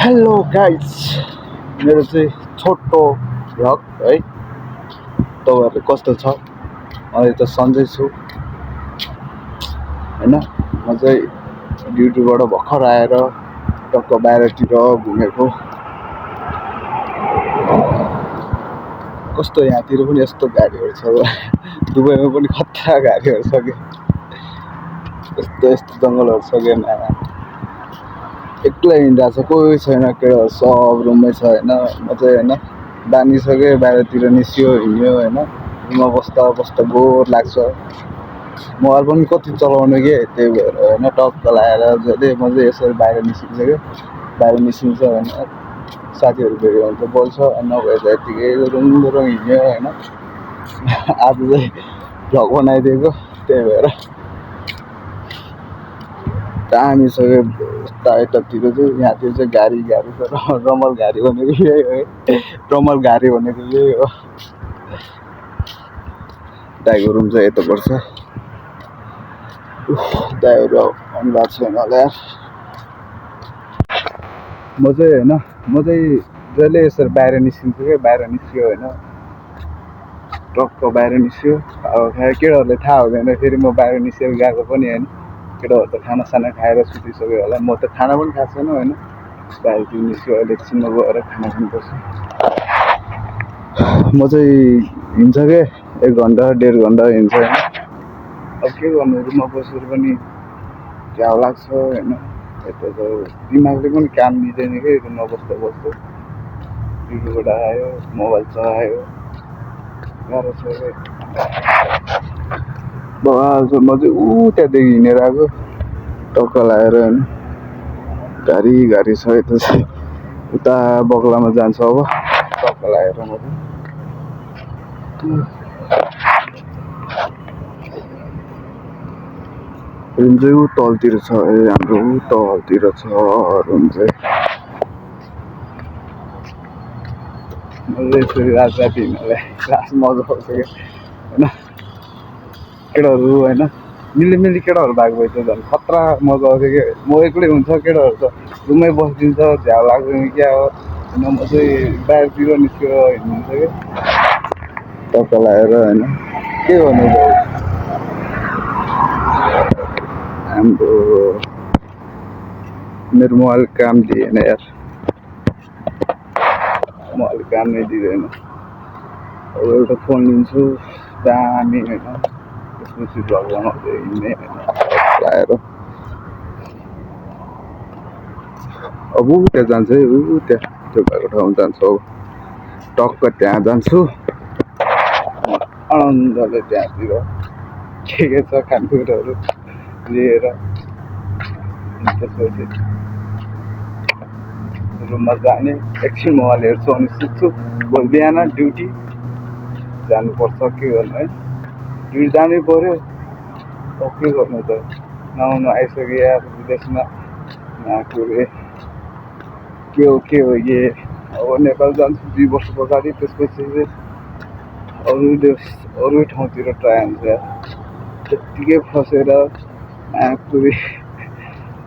Hello guys, मेरो चाहिँ छोटो भ्लग है। तपाईँहरू कस्तो छ? अहिले त सन्चै छु होइन। म चाहिँ ड्युटीबाट भर्खर आएर टक्क बाहिरतिर घुमेको। कस्तो यहाँतिर पनि यस्तो गाडीहरू छ, दुबईमा पनि खतरा गाडीहरू छ कि यस्तो यस्तो जङ्गलहरू छ कि एक्लै हिँडिरहेको छ, कोही छैन, केटाहरू सब रुममै छ होइन। म चाहिँ होइन बानिसकेँ, बाहिरतिर निस्क्यो हिँड्यो होइन। रुममा बस्दा बस्दा बोर लाग्छ, मोबाइल पनि कति चलाउने के, त्यही भएर होइन टक्क लगाएर जहिले म चाहिँ यसरी बाहिर निस्किसक्यो। बाहिर निस्किन्छ होइन, साथीहरू भेट्यो भने चाहिँ बोल्छ, नभए चाहिँ यत्तिकै रुङ हिँड्यो होइन। आज चाहिँ भ्लग बनाइदिएको, त्यही भएर दामी छ यतातिर चाहिँ। यहाँतिर चाहिँ गाडी छ, रमल गाडी भनेको यही हो है। रमल गाडी भनेको यही हो। दाइको रुम चाहिँ यता पर्छ। दाइहरू आउनु भएको छैन होला यार। म चाहिँ जहिले यसरी बाहिर निस्किन्छु क्या, बाहिर निस्क्यो होइन, टक्क बाहिर निस्क्यो। अब केटाहरूले थाहा हुँदैन फेरि म बाहिर निस्केर गएको पनि होइन। केटाहरू त खानासाना खाएर सुतिसक्यो होला, म त खाना पनि खाएको छैन होइन। बाहिरतिर निस्क्यो, अहिले एकछिनमा गएर खाना खानुपर्छ। म चाहिँ हिँड्छ क्या, 1 घन्टा 1.5 घन्टा हिँड्छ होइन। अब के गर्नु, रुममा बसेर पनि झ्याउ लाग्छ होइन। यता त दिमागले पनि काम दिँदैन कि रुममा बस्दा ड्युटीबाट आयो, मोबाइल चलायो, गाह्रो छ क्या। म चाहिँ त्यहाँदेखि हिँडेर आएको, टक्क लगाएर होइन। गाडी छ यता चाहिँ, उता बगलामा जान्छ अब टक्क लगाएर म चाहिँ। रुम चाहिँ तलतिर छ, हाम्रो तलतिर छ रुम चाहिँ। यसरी राति हिँड्नलाई लास्ट मजा आउँछ क्या होइन। केटाहरू होइन मिली केटाहरू भएको भए त झन् खतरा मजा आउँछ क्या। म एक्लै हुन्छ, केटाहरू त रुममै बसिदिन्छ, झ्याउ लाग्दैन क्या हो होइन। म चाहिँ बाहिरतिर निस्केर हिँड्दिन्छ क्या टक्क लगाएर होइन। के गर्नु त हाम्रो मेरो मोबाइल काम दिएन यार, मोबाइल काम नै दिँदैन। अब एउटा फोन लिन्छु दामी होइन, त्यसपछि भ्लग बनाउँदै हिँड्ने होइन लगाएर। अब त्यहाँ जान्छ है, त्यहाँ त्यो भएको ठाउँ जान्छु। अब टक्क त्यहाँ जान्छु आनन्दले, त्यहाँतिर के छ खानेकुराहरू लिएर। त्यसपछि रुममा जाने, एकछिन मोबाइल हेर्छु अनि सुत्छु। भोलि बिहान ड्युटी जानुपर्छ, के गर्नु है, ड्युटी जानै पऱ्यो। अब के गर्नु त, नआउनु आइसक्यो यार विदेशमा नआएको के हो ये। अब नेपाल जान्छु 2 वर्ष पछाडि, त्यसपछि चाहिँ अरू ठाउँतिर ट्राई हुन्छ यार। त्यत्तिकै फसेर आँकुरी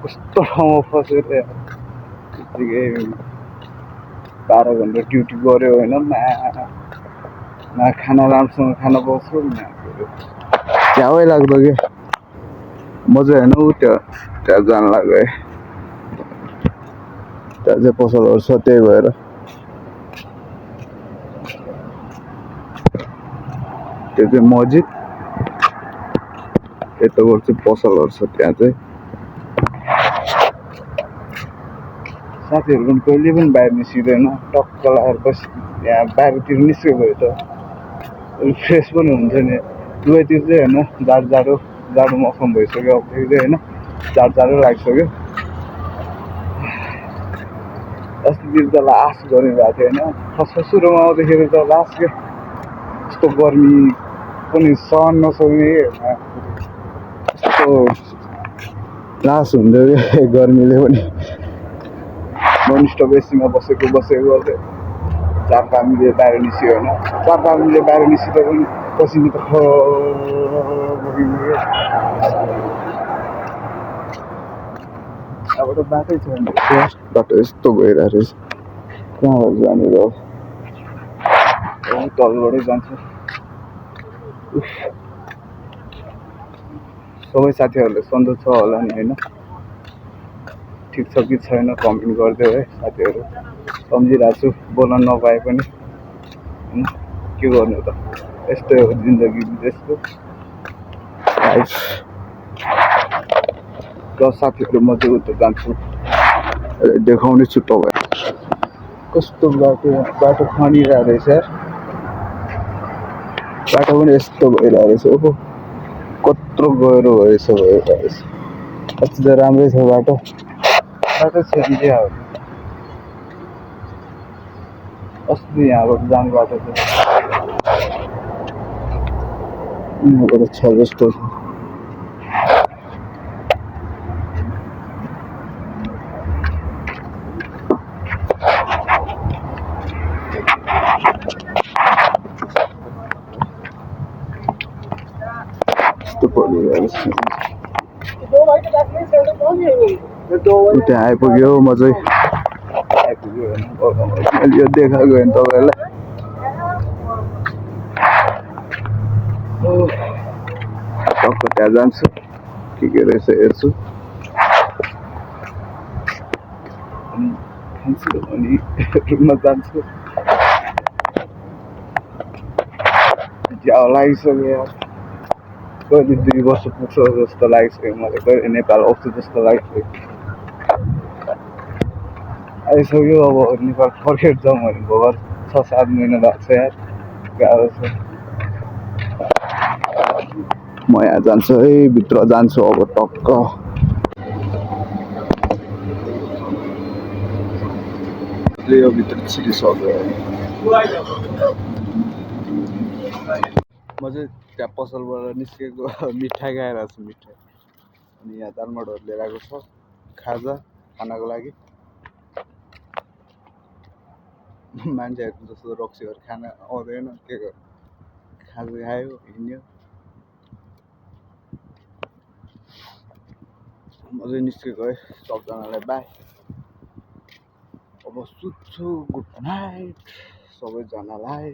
कस्तो ठाउँमा फसेर यार, त्यत्तिकै 12 घन्टा ड्युटी गऱ्यो होइन, न खाना राम्रोसँग खान पाउँछु, झ्याउै लाग्दो क्या। म चाहिँ होइन त्यहाँ जान लाग्यो है, त्यहाँ चाहिँ पसलहरू छ, त्यही भएर त्यो चाहिँ मस्जिद यताबाट चाहिँ पसलहरू छ। त्यहाँ चाहिँ साथीहरू पनि कहिले पनि बाहिर निस्किँदैन, टक्क लगाएर बस यहाँ बाहिरतिर निस्क्यो भयो त फ्रेस पनि हुन्छ नि। दुबईतिर चाहिँ होइन जाडो मौसम भइसक्यो, अब फेरि होइन जाडो लागिसक्यो। अस्तितिर त लास्ट गर्मी भएको थियो होइन, सुरुमा आउँदाखेरि त लास्ट के यस्तो गर्मी पनि सहन नसक्ने यस्तो लास हुन्थ्यो कि गर्मीले पनि। ननस्टप एसीमा बसेको 4-5 मिनट बाहिर निस्क्यो होइन, 4-5 मिनट बाहिर निस्किँदा पनि पसिना त बगिन्छ क्या। अब यहाँबाट बाटै छैन बाटो यस्तो भइरहेको रहेछ कहाँबाट जाने र तलबाटै जान्छु सबै साथीहरूले सन्चो छ होला नि होइन ठिक छ कि छैन कमेन्ट गरिदेऊ है साथीहरू सम्झिरहेको छु बोल्न नपाए पनि होइन के गर्नु त यस्तै हो जिन्दगी विदेशको लाइफ र साथीहरू म चाहिँ उता जान्छु देखाउने छु तपाईँ कस्तो बाटो खनिरहेको रहेछ यार बाटो पनि यस्तो भइरहेको रहेछ ओहो कत्रो गहिरो भइरहेको रहेछ अस्ति त राम्रै छ बाटो छैन क्या अस्ति यहाँबाट जाने बाटो छ यहाँबाट छ जस्तो छ उता आइपुग्यो म चाहिँ आइपुग्यो मैले यो देखाएको होइन तपाईँहरूलाई टक्क त्यहाँ जान्छु के रहेछ हेर्छु खान्छु अनि रुममा जान्छु ज्याउ लागिसक्यो यार कहिले 2 वर्ष पुग्छ जस्तो लागिसक्यो मलाई कहिले नेपाल आउँछु जस्तो लागिसक्यो आइसक्यो अब नेपाल फर्केर जाउँ भने भर 6-7 महिना लाग्छ यार गाह्रो छ म यहाँ जान्छु है भित्र जान्छु अब टक्क यो भित्र छिरिसक्यो म चाहिँ त्यहाँ पसलबाट निस्केको मिठाई खाइरहेको छु मिठाई अनि यहाँ दालमोटहरू लिएर आएको छ खाजा खानको लागि मान्छेहरूको जस्तो रक्सीहरू खान आउँदैन के गर्नु खाजा खायो हिँड्यो म चाहिँ निस्केको है सबजनालाई बाई अब सुत्छु गुड नाइट सबैजनालाई